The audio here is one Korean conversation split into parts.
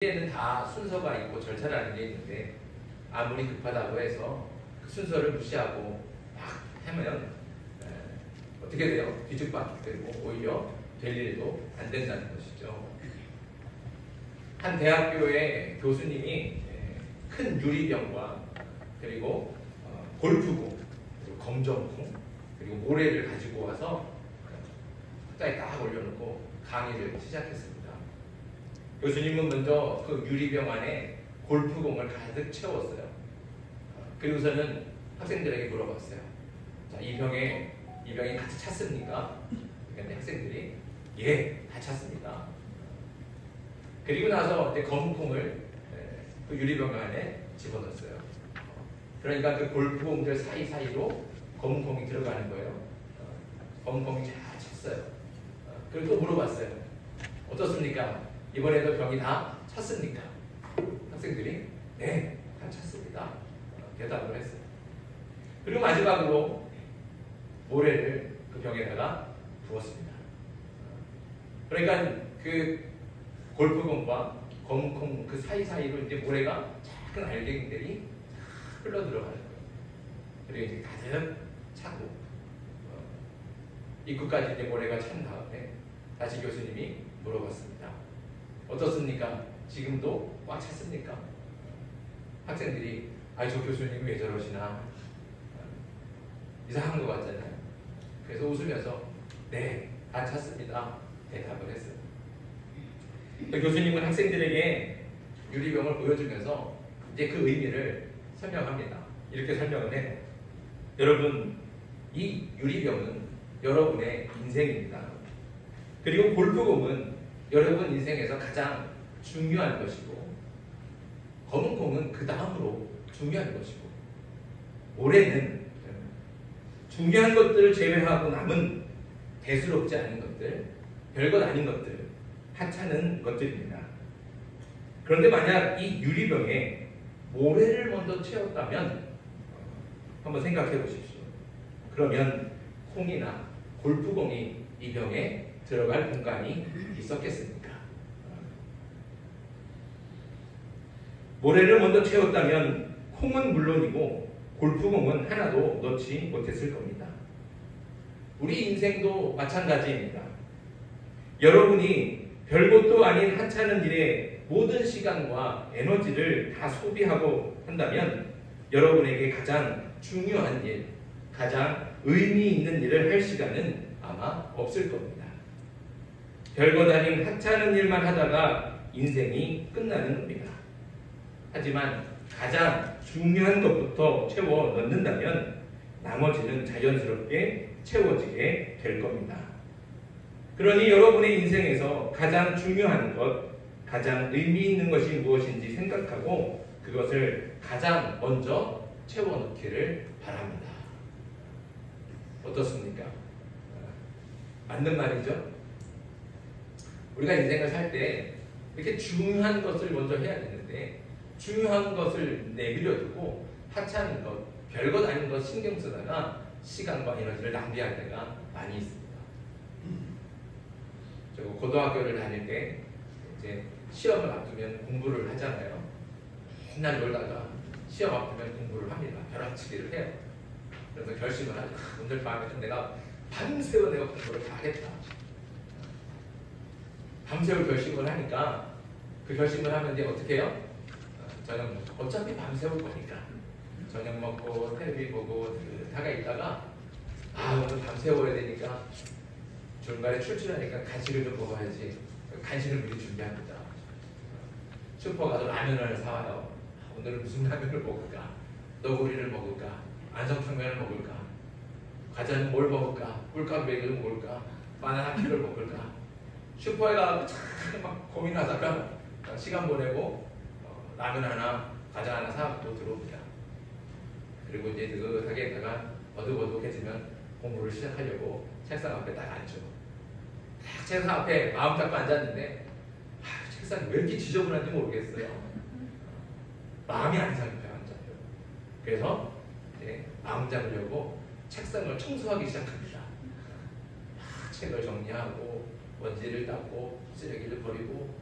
에는 다 순서가 있고 절차라는 게 있는데 아무리 급하다고 해서 그 순서를 무시하고 막 하면 어떻게 돼요? 뒤죽박죽 되고 오히려 될 일도 안 된다는 것이죠. 한 대학교의 교수님이 큰 유리병과 그리고 골프공, 그리고 검정콩, 그리고 모래를 가지고 와서 탁자에 딱 올려놓고 강의를 시작했습니다. 교수님은 먼저 그 유리병 안에 골프공을 가득 채웠어요. 그리고서는 학생들에게 물어봤어요. 자, 이 병이 가득 찼습니까? 그런데 학생들이 예, 다 찼습니다. 그리고 나서 이제 검은 콩을 그 유리병 안에 집어넣었어요. 그러니까 그 골프공들 사이사이로 검은 콩이 들어가는 거예요. 검은 콩이 잘 찼어요. 그리고 또 물어봤어요. 어떻습니까? 이번에도 병이 다 찼습니까? 학생들이 네, 다 찼습니다. 대답을 했어요. 그리고 마지막으로 모래를 그 병에다가 부었습니다. 그러니까 그 골프공과 검은콩 그 사이사이로 이제 모래가 작은 알갱이들이 흘러 들어가는 거예요. 그리고 이제 가득 차고 입구까지 이제 모래가 찬 다음에 다시 교수님이 물어봤습니다. 어떻습니까? 지금도 꽉 찼습니까? 학생들이 저 교수님이 왜 저러시나 이상한 것 같잖아요. 그래서 웃으면서 네, 다 찼습니다. 대답을 했어요. 교수님은 학생들에게 유리병을 보여주면서 이제 그 의미를 설명합니다. 이렇게 설명을 해요. 여러분, 이 유리병은 여러분의 인생입니다. 그리고 골프공은 여러분 인생에서 가장 중요한 것이고 검은 콩은 그 다음으로 중요한 것이고 모래는 중요한 것들을 제외하고 남은 대수롭지 않은 것들, 별것 아닌 것들, 하찮은 것들입니다. 그런데 만약 이 유리병에 모래를 먼저 채웠다면 한번 생각해 보십시오. 그러면 콩이나 골프공이 이 병에 들어갈 공간이 있었겠습니까? 모래를 먼저 채웠다면 콩은 물론이고 골프공은 하나도 넣지 못했을 겁니다. 우리 인생도 마찬가지입니다. 여러분이 별것도 아닌 하찮은 일에 모든 시간과 에너지를 다 소비하고 한다면 여러분에게 가장 중요한 일, 가장 의미 있는 일을 할 시간은 아마 없을 겁니다. 별것 아닌 하찮은 일만 하다가 인생이 끝나는 겁니다. 하지만 가장 중요한 것부터 채워 넣는다면 나머지는 자연스럽게 채워지게 될 겁니다. 그러니 여러분의 인생에서 가장 중요한 것, 가장 의미 있는 것이 무엇인지 생각하고 그것을 가장 먼저 채워 넣기를 바랍니다. 어떻습니까? 맞는 말이죠? 우리가 인생을 살 때 이렇게 중요한 것을 먼저 해야 되는데 중요한 것을 내버려 두고 하찮은 것, 별것 아닌 것 신경 쓰다가 시간과 에너지를 낭비할 때가 많이 있습니다. 저 고등학교를 다닐 때 이제 시험을 앞두면 공부를 하잖아요. 맨날 놀다가 시험 앞두면 공부를 합니다. 벼락치기를 해요. 그래서 결심을 하죠. 오늘 밤에는 내가 밤새워 내가 공부를 다 하겠다. 밤새울 결심을 하니까 그 결심을 하면 이제 어떻게 해요? 저녁 먹고 어차피 밤새울 거니까 저녁 먹고 텔레비 보고 다가 있다가 오늘 밤새워야 되니까 중간에 출출하니까 간식을 좀 먹어야지. 간식을 미리 준비합니다. 슈퍼 가서 라면을 사와요. 오늘은 무슨 라면을 먹을까? 너구리를 먹을까? 안성탕면을 먹을까? 과자는 뭘 먹을까? 꿀까베기를 먹을까? 바나나 킥을 먹을까? 슈퍼에 가서 막 고민하다가 시간 보내고 라면 하나, 과자 하나 사고 들어옵니다. 그리고 이제 느긋하게 있다가 어둑어둑해지면 공부를 시작하려고 책상 앞에 딱 앉죠. 딱 책상 앞에 마음 잡고 앉았는데 책상이 왜 이렇게 지저분한지 모르겠어요. 마음이 안 잡혀요. 그래서 이제 마음 잡으려고 책상을 청소하기 시작합니다. 책을 정리하고 먼지를 닦고 쓰레기를 버리고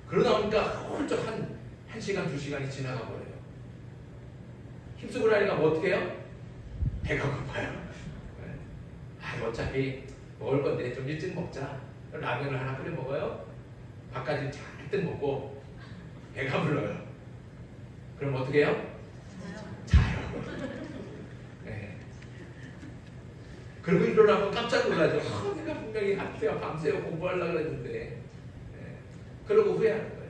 그러다 보니까 훌쩍 한 시간, 2시간이 지나가 버려요. 힘쓰고 나니까 뭐 어떻게 해요? 배가 고파요. 아, 어차피 먹을 건데 좀 일찍 먹자. 라면을 하나 끓여 먹어요. 밥까지 잔뜩 먹고 배가 불러요. 그럼 어떻게 해요? 자요. 네. 그리고 일어나면 깜짝 놀라죠. 내가 분명히 하루야 밤새워 공부하려고 그랬는데. 네. 그러고 후회하는 거예요.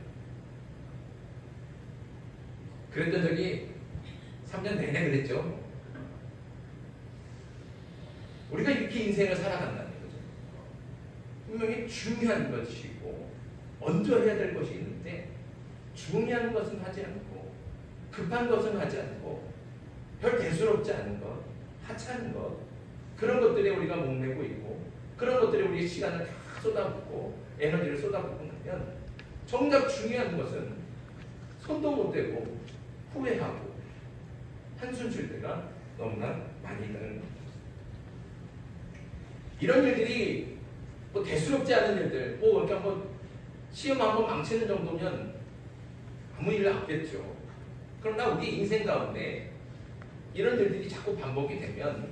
그랬던 적이 3년 내내 그랬죠. 우리가 이렇게 인생을 살아간다는 거죠. 분명히 중요한 것이고 먼저 해야 될 것이 있는데 중요한 것은 하지 않고 급한 것은 하지 않고 별 대수롭지 않은 것, 하찮은 것, 그런 것들에 우리가 목매고 있고 그런 것들에 우리 시간을 다 쏟아붓고 에너지를 쏟아붓고 나면 정작 중요한 것은 손도 못 대고 후회하고 한숨 쉴 때가 너무나 많이 있다는 겁니다. 이런 일들이 뭐 대수롭지 않은 일들, 그러니까 시험 한번 망치는 정도면 아무 일 없겠죠. 그러나 우리 인생 가운데 이런 일들이 자꾸 반복이 되면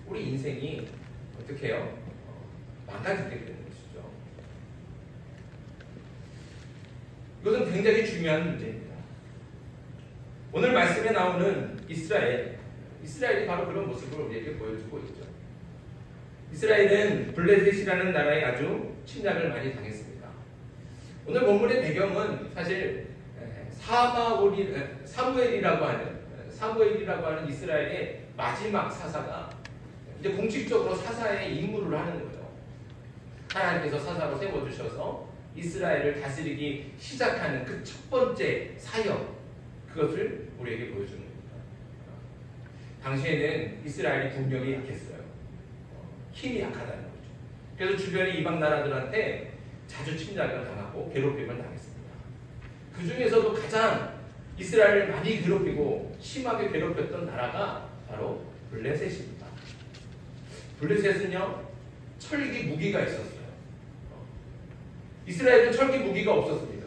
우리 인생이 어떻게 해요? 망가지게 되는 것이죠. 이것은 굉장히 중요한 문제입니다. 오늘 말씀에 나오는 이스라엘이 바로 그런 모습을 우리에게 보여주고 있죠. 이스라엘은 블레셋이라는 나라에 아주 침략을 많이 당했습니다. 오늘 본문의 배경은 사실 사무엘이라고 하는 이스라엘의 마지막 사사가 이제 공식적으로 사사의 임무를 하는 거예요. 하나님께서 사사로 세워주셔서 이스라엘을 다스리기 시작하는 그 첫 번째 사역, 그것을 우리에게 보여주는 겁니다. 당시에는 이스라엘이 국력이 약했어요. 힘이 약하다는 거죠. 그래서 주변의 이방 나라들한테 자주 침략을 당하고 괴롭힘을 당했습니다. 그 중에서도 가장 이스라엘을 많이 괴롭히고 심하게 괴롭혔던 나라가 바로 블레셋입니다. 블레셋은요, 철기 무기가 있었어요. 이스라엘은 철기 무기가 없었습니다.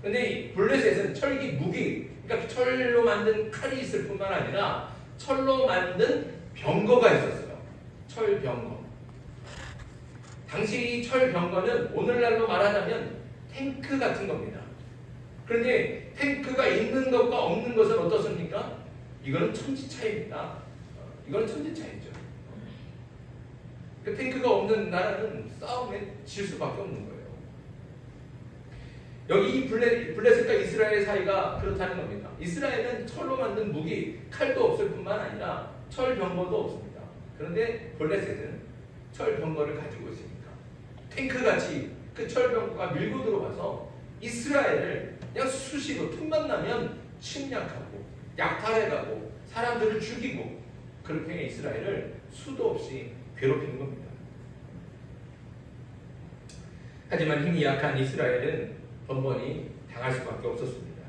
근데 블레셋은 철기 무기, 그러니까 철로 만든 칼이 있을 뿐만 아니라 철로 만든 병거가 있었어요. 철병거. 당시 철병거는 오늘날로 말하자면 탱크 같은 겁니다. 그런데 탱크가 있는 것과 없는 것은 어떻습니까? 이거는 천지차이입니다. 이거는 천지차이죠. 그 탱크가 없는 나라는 싸움에 질 수밖에 없는 거예요. 여기 이 블레셋과 이스라엘 사이가 그렇다는 겁니다. 이스라엘은 철로 만든 무기, 칼도 없을 뿐만 아니라 철병거도 없습니다. 그런데 블레셋은 철병거를 가지고 있으니까 탱크같이 그 철병거가 밀고 들어와서 이스라엘을 그냥 수시로 틈만 나면 침략하고 약탈해가고 사람들을 죽이고 그렇게 이스라엘을 수도 없이 괴롭히는 겁니다. 하지만 힘이 약한 이스라엘은 번번이 당할 수밖에 없었습니다.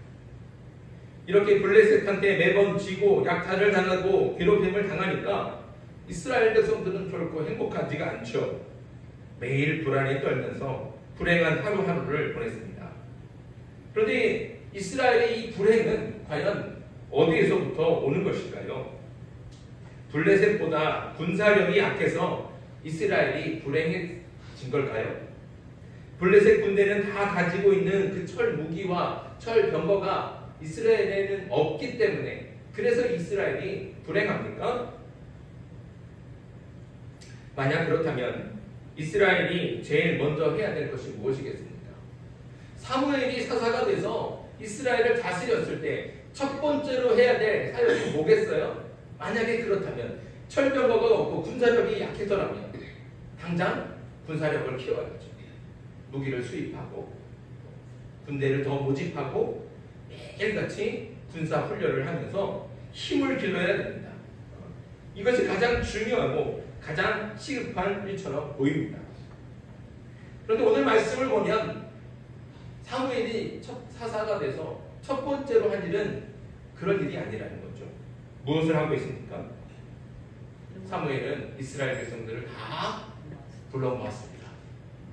이렇게 블레셋한테 매번 지고 약탈을 당하고 괴롭힘을 당하니까 이스라엘 백성들은 결코 행복하지가 않죠. 매일 불안에 떨면서 불행한 하루하루를 보냈습니다. 그런데 이스라엘의 이 불행은 과연 어디에서부터 오는 것일까요? 블레셋보다 군사력이 약해서 이스라엘이 불행해진 걸까요? 블레셋 군대는 다 가지고 있는 그 철 무기와 철 병거가 이스라엘에는 없기 때문에 그래서 이스라엘이 불행합니까? 만약 그렇다면 이스라엘이 제일 먼저 해야 될 것이 무엇이겠습니까? 사무엘이 사사가 돼서 이스라엘을 다스렸을 때 첫 번째로 해야 될 사역이 뭐겠어요? 만약에 그렇다면 철병거가 없고 군사력이 약해서라면 당장 군사력을 키워야죠. 무기를 수입하고 군대를 더 모집하고 매일같이 군사 훈련을 하면서 힘을 길러야 됩니다. 이것이 가장 중요하고 가장 시급한 일처럼 보입니다. 그런데 오늘 말씀을 보면 사무엘이 첫 사사가 돼서 첫 번째로 한 일은 그런 일이 아니라는 거죠. 무엇을 하고 있습니까? 사무엘은 이스라엘 백성들을 다 불러 모았습니다.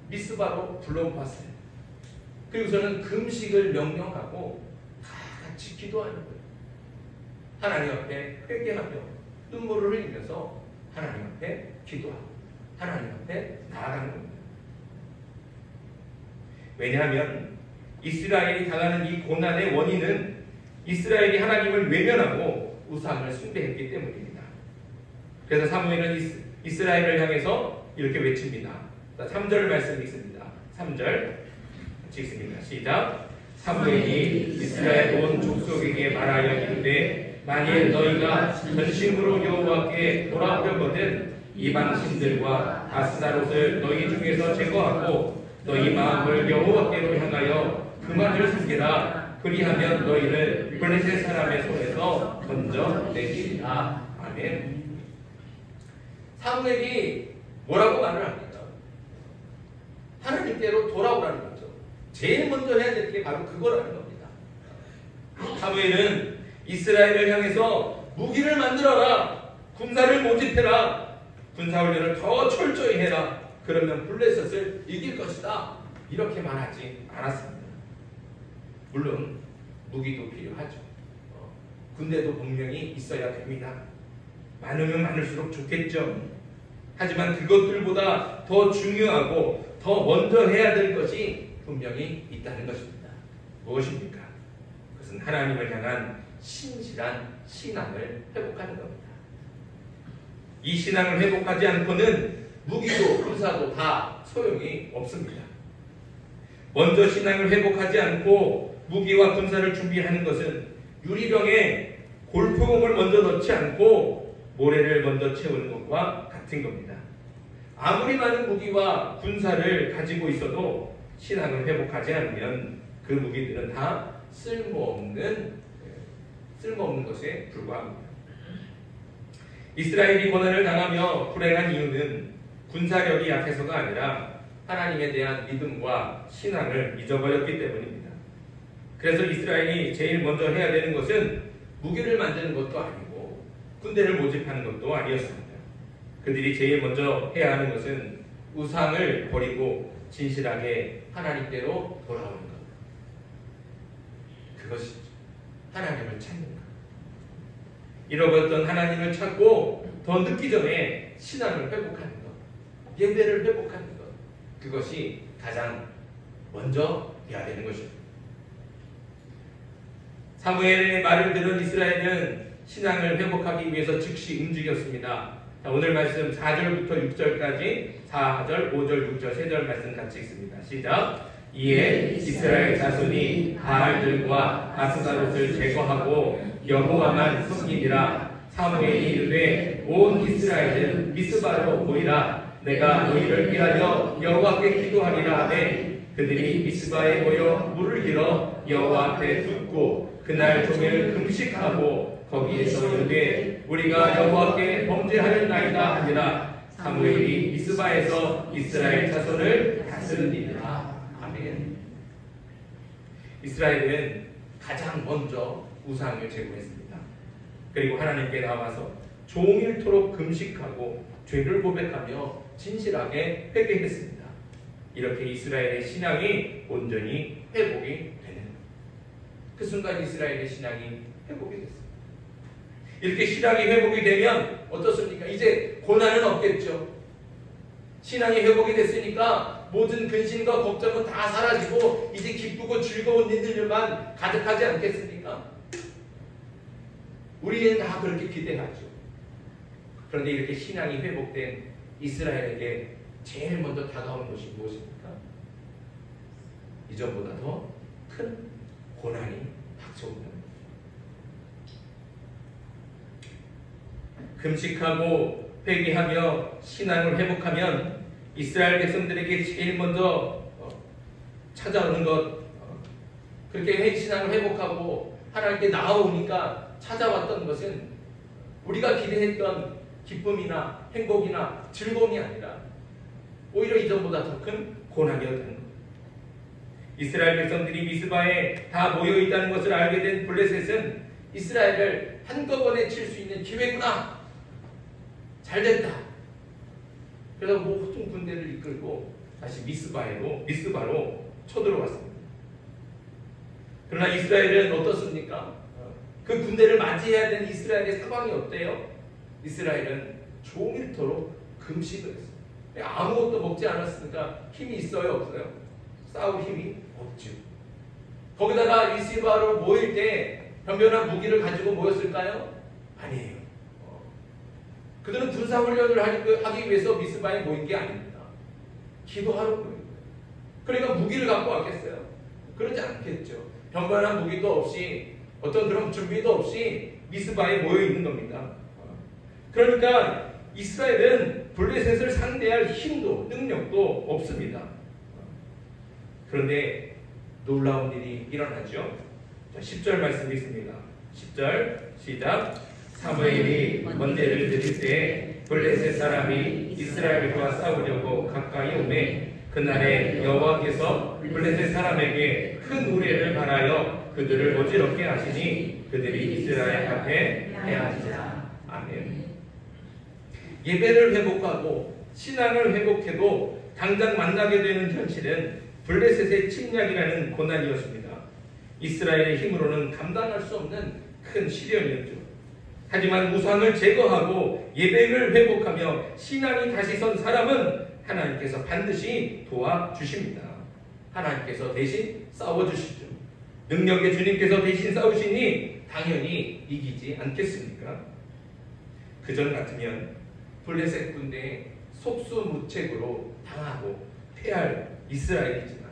미스바로 불러 모았어요. 그리고서는 금식을 명령하고 다 같이 기도하는 거예요. 하나님 앞에 회개하며 눈물을 흘리면서 하나님 앞에 기도하고 하나님 앞에 나아가는 겁니다. 왜냐하면 이스라엘이 당하는 이 고난의 원인은 이스라엘이 하나님을 외면하고 우상을 숭배했기 때문입니다. 그래서 사무엘은 이스라엘을 향해서 이렇게 외칩니다. 3절 말씀이 있습니다. 3절 읽습니다. 시작. 사무엘이 이스라엘 온 족속에게 말하여 이르되 만일 너희가 전심으로 여호와께 돌아오려거든 이방 신들과 아스타롯을 너희 중에서 제거하고 너희 마음을 여호와께로 향하여 그만을 숨기라. 그리하면 너희를 블레셋 사람의 손에서 건져내리라. 아멘. 사무엘이 뭐라고 말을 합니까? 하나님께로 돌아오라는 거죠. 제일 먼저 해야 될 게 바로 그거라는 겁니다. 사무엘은 이스라엘을 향해서 무기를 만들어라. 군사를 모집해라. 군사훈련을 더 철저히 해라. 그러면 블레셋을 이길 것이다. 이렇게 말하지 않았습니다. 물론 무기도 필요하죠. 군대도 분명히 있어야 됩니다. 많으면 많을수록 좋겠죠. 하지만 그것들보다 더 중요하고 더 먼저 해야 될 것이 분명히 있다는 것입니다. 무엇입니까? 그것은 하나님을 향한 신실한 신앙을 회복하는 겁니다. 이 신앙을 회복하지 않고는 무기도 군사도 다 소용이 없습니다. 먼저 신앙을 회복하지 않고 무기와 군사를 준비하는 것은 유리병에 골프공을 먼저 넣지 않고 모래를 먼저 채우는 것과 같은 겁니다. 아무리 많은 무기와 군사를 가지고 있어도 신앙을 회복하지 않으면 그 무기들은 다 쓸모없는 것에 불과합니다. 이스라엘이 고난을 당하며 불행한 이유는 군사력이 약해서가 아니라 하나님에 대한 믿음과 신앙을 잊어버렸기 때문입니다. 그래서 이스라엘이 제일 먼저 해야 되는 것은 무기를 만드는 것도 아니고 군대를 모집하는 것도 아니었습니다. 그들이 제일 먼저 해야 하는 것은 우상을 버리고 진실하게 하나님께로 돌아오는 것. 그것이죠. 하나님을 찾는 것. 잃어버렸던 하나님을 찾고 더 늦기 전에 신앙을 회복하는 것. 예배를 회복하는 것. 그것이 가장 먼저 해야 되는 것입니다. 사무엘의 말을 들은 이스라엘은 신앙을 회복하기 위해서 즉시 움직였습니다. 자, 오늘 말씀 4절부터 6절까지 4절, 5절, 6절, 3절 말씀 같이 읽습니다. 시작. 이에 이스라엘 자손이 바알들과 아스타롯을 제거하고 여호와만 섬기니라. 사무엘이 이르되 온 이스라엘은 미스바로 모이라. 내가 너희를 위하여 여호와께 기도하리라 하되 그들이 미스바에 모여 물을 길어 여호와 앞에 붓고 그날 종일 금식하고 거기에서 이르되 우리가 여호와께 범죄하였나이다 하니라. 사무엘이 미스바에서 이스라엘 자손을 다스리니라. 아멘. 이스라엘은 가장 먼저 우상을 제거했습니다. 그리고 하나님께 나와서 종일토록 금식하고 죄를 고백하며 진실하게 회개했습니다. 이렇게 이스라엘의 신앙이 온전히 회복이 되는 그 순간 이스라엘의 신앙이 회복이 됐습니다. 이렇게 신앙이 회복이 되면 어떻습니까? 이제 고난은 없겠죠. 신앙이 회복이 됐으니까 모든 근심과 걱정은 다 사라지고 이제 기쁘고 즐거운 일들만 가득하지 않겠습니까? 우리는 다 그렇게 기대하죠. 그런데 이렇게 신앙이 회복된 이스라엘에게 제일 먼저 다가오는 것이 무엇입니까? 이전보다 더 큰 고난이 닥쳐옵니다. 금식하고 회개하며 신앙을 회복하면 이스라엘 백성들에게 제일 먼저 찾아오는 것, 그렇게 신앙을 회복하고 하나님께 나아오니까 찾아왔던 것은 우리가 기대했던 기쁨이나 행복이나 즐거움이 아니라 오히려 이전보다 더 큰 고난이었다는 것. 이스라엘 백성들이 미스바에 다 모여있다는 것을 알게 된 블레셋은 이스라엘을 한꺼번에 칠 수 있는 기회구나. 잘됐다. 그래서 모든 군대를 이끌고 다시 미스바로 쳐들어왔습니다. 그러나 이스라엘은 어떻습니까? 그 군대를 맞이해야 되는 이스라엘의 상황이 어때요? 이스라엘은 종일토록 금식을 했어요. 아무것도 먹지 않았으니까 힘이 있어요? 없어요? 싸울 힘이 없죠. 거기다가 미스바로 모일 때 변변한 무기를 가지고 모였을까요? 아니에요. 그들은 군사훈련을 하기 위해서 미스바에 모인 게 아닙니다. 기도하러 모인 거예요. 그러니까 무기를 갖고 왔겠어요? 그러지 않겠죠. 변변한 무기도 없이 어떤 그런 준비도 없이 미스바에 모여 있는 겁니다. 그러니까 이스라엘은 블레셋을 상대할 힘도 능력도 없습니다. 그런데 놀라운 일이 일어나죠. 자, 10절 말씀 있습니다. 10절 시작. 사무엘이 번제를 드릴 때 블레셋 사람이 이스라엘과 싸우려고 가까이 오매 그날에 여호와께서 블레셋 사람에게 큰 우레를 발하여 그들을 어지럽게 하시니 그들이 이스라엘 앞에 패하리라. 아멘. 예배를 회복하고 신앙을 회복해도 당장 만나게 되는 현실은 블레셋의 침략이라는 고난이었습니다. 이스라엘의 힘으로는 감당할 수 없는 큰 시련이었죠. 하지만 우상을 제거하고 예배를 회복하며 신앙이 다시 선 사람은 하나님께서 반드시 도와주십니다. 하나님께서 대신 싸워주시죠. 능력의 주님께서 대신 싸우시니 당연히 이기지 않겠습니까? 그전 같으면 블레셋 군대에 속수무책으로 당하고 패할 이스라엘이지만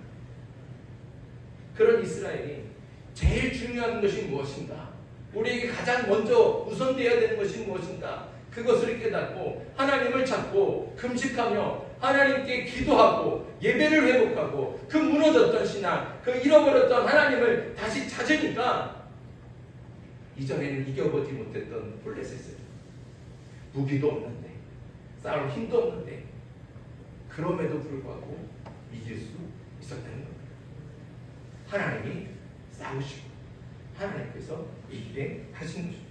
그런 이스라엘이 제일 중요한 것이 무엇인가? 우리에게 가장 먼저 우선되어야 되는 것이 무엇인가? 그것을 깨닫고 하나님을 찾고 금식하며 하나님께 기도하고 예배를 회복하고 그 무너졌던 신앙, 그 잃어버렸던 하나님을 다시 찾으니까 이전에는 이겨보지 못했던 블레셋을 무기도 없는데 싸울 힘도 없는데 그럼에도 불구하고 이길 수 있었다는 겁니다. 하나님이 싸우시고 하나님께서 이기게 하신 것입니다.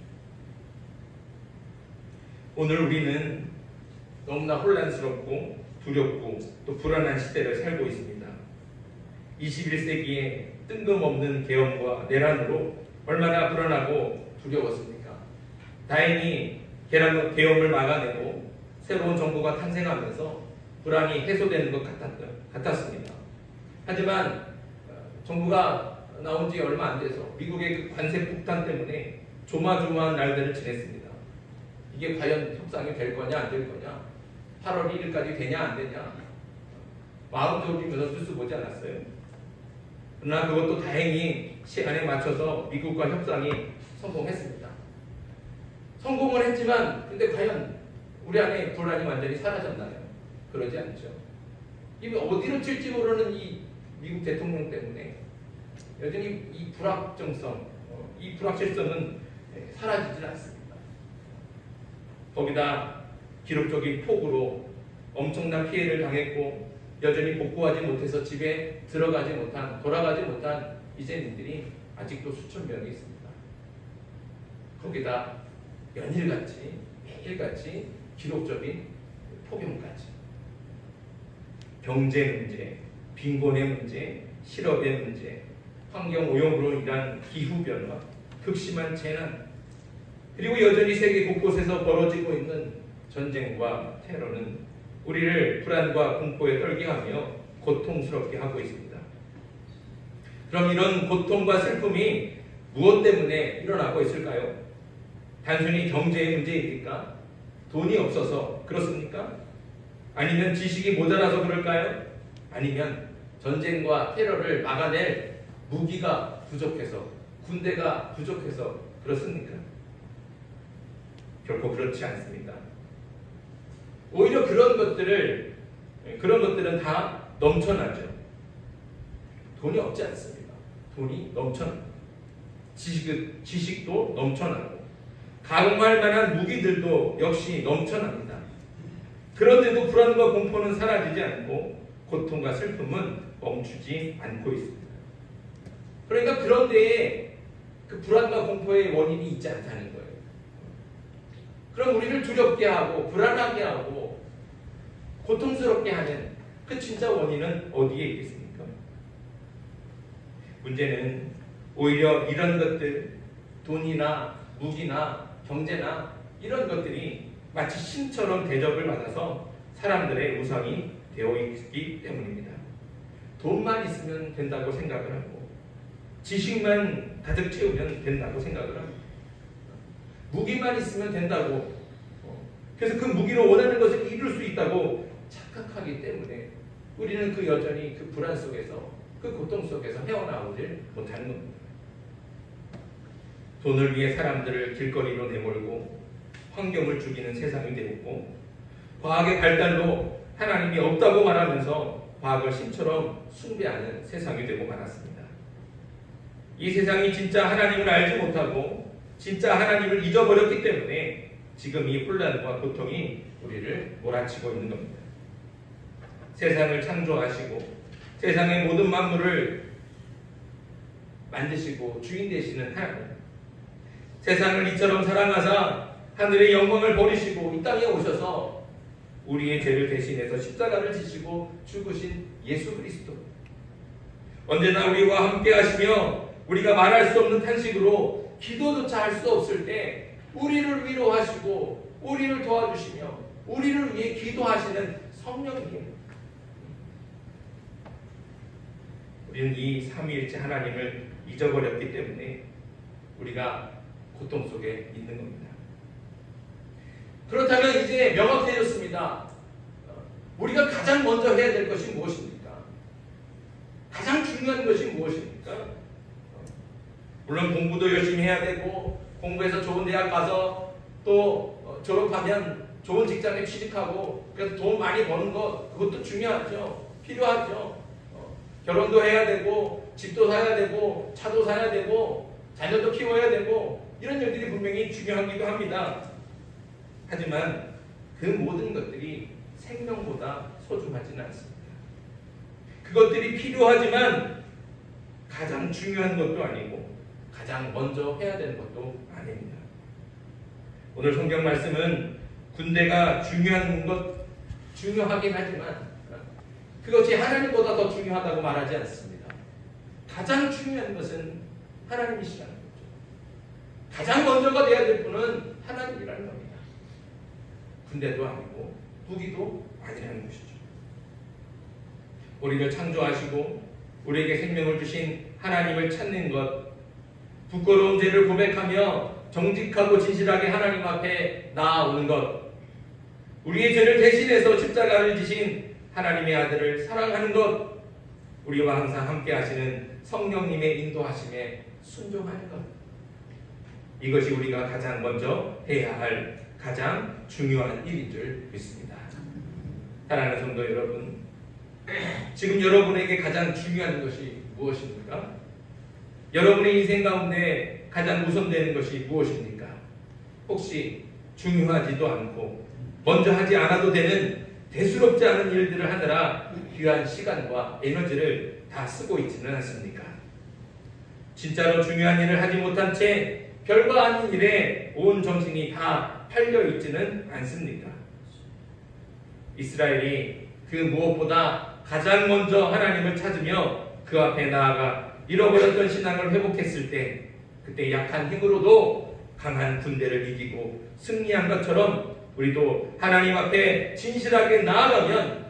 오늘 우리는 너무나 혼란스럽고 두렵고 또 불안한 시대를 살고 있습니다. 21세기에 뜬금없는 계엄과 내란으로 얼마나 불안하고 두려웠습니까? 다행히 계엄을 막아내고 새로운 정부가 탄생하면서 불안이 해소되는 것 같았습니다. 하지만 정부가 나온 지 얼마 안 돼서 미국의 그 관세 폭탄 때문에 조마조마한 날들을 지냈습니다. 이게 과연 협상이 될 거냐 안 될 거냐, 8월 1일까지 되냐 안 되냐 마음 졸이면서 뉴스 보지 않았어요? 그러나 그것도 다행히 시간에 맞춰서 미국과 협상이 성공했습니다. 성공을 했지만 근데 과연 우리 안에 불안이 완전히 사라졌나요? 그러지 않죠. 이미 어디로 튈지 모르는 이 미국 대통령 때문에 여전히 이 불확정성, 이 불확실성은 사라지질 않습니다. 거기다 기록적인 폭우로 엄청난 피해를 당했고 여전히 복구하지 못해서 집에 돌아가지 못한 이재민들이 아직도 수천 명이 있습니다. 거기다 연일같이 매일같이 기록적인 폭염까지 경제 문제, 빈곤의 문제, 실업의 문제, 환경오염으로 인한 기후변화, 극심한 재난, 그리고 여전히 세계 곳곳에서 벌어지고 있는 전쟁과 테러는 우리를 불안과 공포에 떨게 하며 고통스럽게 하고 있습니다. 그럼 이런 고통과 슬픔이 무엇 때문에 일어나고 있을까요? 단순히 경제의 문제입니까? 돈이 없어서 그렇습니까? 아니면 지식이 모자라서 그럴까요? 아니면 전쟁과 테러를 막아낼 무기가 부족해서, 군대가 부족해서 그렇습니까? 결코 그렇지 않습니다. 오히려 그런 것들은 다 넘쳐나죠. 돈이 없지 않습니다. 돈이 넘쳐납니다. 지식도 넘쳐나고 가공할 만한 무기들도 역시 넘쳐납니다. 그런데도 불안과 공포는 사라지지 않고 고통과 슬픔은 멈추지 않고 있습니다. 그러니까 그런 데에 그 불안과 공포의 원인이 있지 않다는 거예요. 그럼 우리를 두렵게 하고 불안하게 하고 고통스럽게 하는 그 진짜 원인은 어디에 있겠습니까? 문제는 오히려 이런 것들, 돈이나 무기나 경제나 이런 것들이 마치 신처럼 대접을 받아서 사람들의 우상이 되어 있기 때문입니다. 돈만 있으면 된다고 생각을 하고 지식만 가득 채우면 된다고 생각을 합니다. 무기만 있으면 된다고, 그래서 그 무기로 원하는 것을 이룰 수 있다고 착각하기 때문에 우리는 그 여전히 그 불안 속에서, 그 고통 속에서 헤어나오질 못하는 겁니다. 돈을 위해 사람들을 길거리로 내몰고 환경을 죽이는 세상이 되었고, 과학의 발달로 하나님이 없다고 말하면서 과학을 신처럼 숭배하는 세상이 되고 말았습니다. 이 세상이 진짜 하나님을 알지 못하고 진짜 하나님을 잊어버렸기 때문에 지금 이 혼란과 고통이 우리를 몰아치고 있는 겁니다. 세상을 창조하시고 세상의 모든 만물을 만드시고 주인 되시는 하나님, 세상을 이처럼 사랑하사 하늘의 영광을 버리시고 이 땅에 오셔서 우리의 죄를 대신해서 십자가를 지시고 죽으신 예수 그리스도, 언제나 우리와 함께 하시며 우리가 말할 수 없는 탄식으로 기도조차 할 수 없을 때 우리를 위로하시고 우리를 도와주시며 우리를 위해 기도하시는 성령님, 우리는 이 삼위일체 하나님을 잊어버렸기 때문에 우리가 고통 속에 있는 겁니다. 그렇다면 이제 명확해졌습니다. 우리가 가장 먼저 해야 될 것이 무엇입니까? 가장 중요한 것이 무엇입니까? 물론 공부도 열심히 해야 되고 공부해서 좋은 대학 가서 또 졸업하면 좋은 직장에 취직하고 그래서 돈 많이 버는 것, 그것도 중요하죠. 필요하죠. 결혼도 해야 되고 집도 사야 되고 차도 사야 되고 자녀도 키워야 되고 이런 일들이 분명히 중요하기도 합니다. 하지만 그 모든 것들이 생명보다 소중하지는 않습니다. 그것들이 필요하지만 가장 중요한 것도 아니고 가장 먼저 해야 되는 것도 아닙니다. 오늘 성경 말씀은 군대가 중요한 것, 중요하긴 하지만 그것이 하나님보다 더 중요하다고 말하지 않습니다. 가장 중요한 것은 하나님이시라는 거죠. 가장 먼저가 되어야 될 분은 하나님이라는 겁니다. 군대도 아니고 무기도 아니라는 것이죠. 우리를 창조하시고 우리에게 생명을 주신 하나님을 찾는 것, 부끄러운 죄를 고백하며 정직하고 진실하게 하나님 앞에 나아오는 것, 우리의 죄를 대신해서 십자가를 지신 하나님의 아들을 사랑하는 것, 우리와 항상 함께 하시는 성령님의 인도하심에 순종하는 것, 이것이 우리가 가장 먼저 해야 할 가장 중요한 일인 줄 믿습니다. 사랑하는 성도 여러분, 지금 여러분에게 가장 중요한 것이 무엇입니까? 여러분의 인생 가운데 가장 우선되는 것이 무엇입니까? 혹시 중요하지도 않고 먼저 하지 않아도 되는 대수롭지 않은 일들을 하느라 귀한 시간과 에너지를 다 쓰고 있지는 않습니까? 진짜로 중요한 일을 하지 못한 채 별거 아닌 일에 온 정신이 다 팔려 있지는 않습니까? 이스라엘이 그 무엇보다 가장 먼저 하나님을 찾으며 그 앞에 나아가 잃어버렸던 신앙을 회복했을 때, 그때 약한 힘으로도 강한 군대를 이기고 승리한 것처럼 우리도 하나님 앞에 진실하게 나아가면,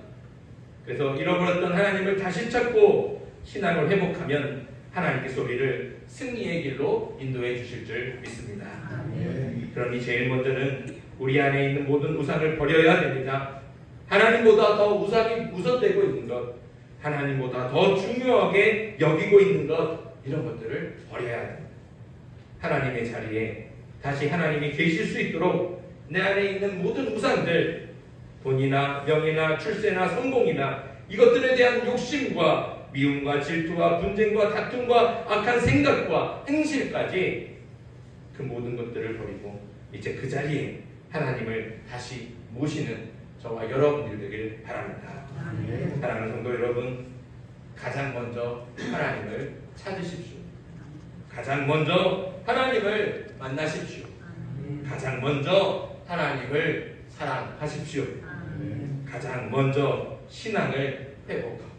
그래서 잃어버렸던 하나님을 다시 찾고 신앙을 회복하면 하나님께서 우리를 승리의 길로 인도해 주실 줄 믿습니다. 그러니 제일 먼저는 우리 안에 있는 모든 우상을 버려야 됩니다. 하나님보다 더 우상이 우선되고 있는 것, 하나님보다 더 중요하게 여기고 있는 것, 이런 것들을 버려야 됩니다. 하나님의 자리에 다시 하나님이 계실 수 있도록 내 안에 있는 모든 우상들, 돈이나 명예나 출세나 성공이나 이것들에 대한 욕심과 미움과 질투와 분쟁과 다툼과 악한 생각과 행실까지 그 모든 것들을 버리고 이제 그 자리에 하나님을 다시 모시는 저와 여러분들 되길 바랍니다. 사랑하는 성도 여러분, 가장 먼저 하나님을 찾으십시오. 가장 먼저 하나님을 만나십시오. 가장 먼저 하나님을 사랑하십시오. 가장 먼저 신앙을 회복하고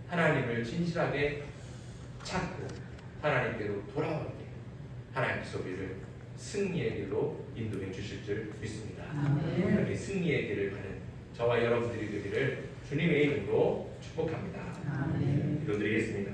하나님을 진실하게 찾고 하나님께로 돌아올 때 하나님께서 우리를 승리의 길로 인도해 주실 줄 믿습니다. 이렇게 승리의 길을 가는 저와 여러분들이 되기를 주님의 이름으로 축복합니다. 기도드리겠습니다.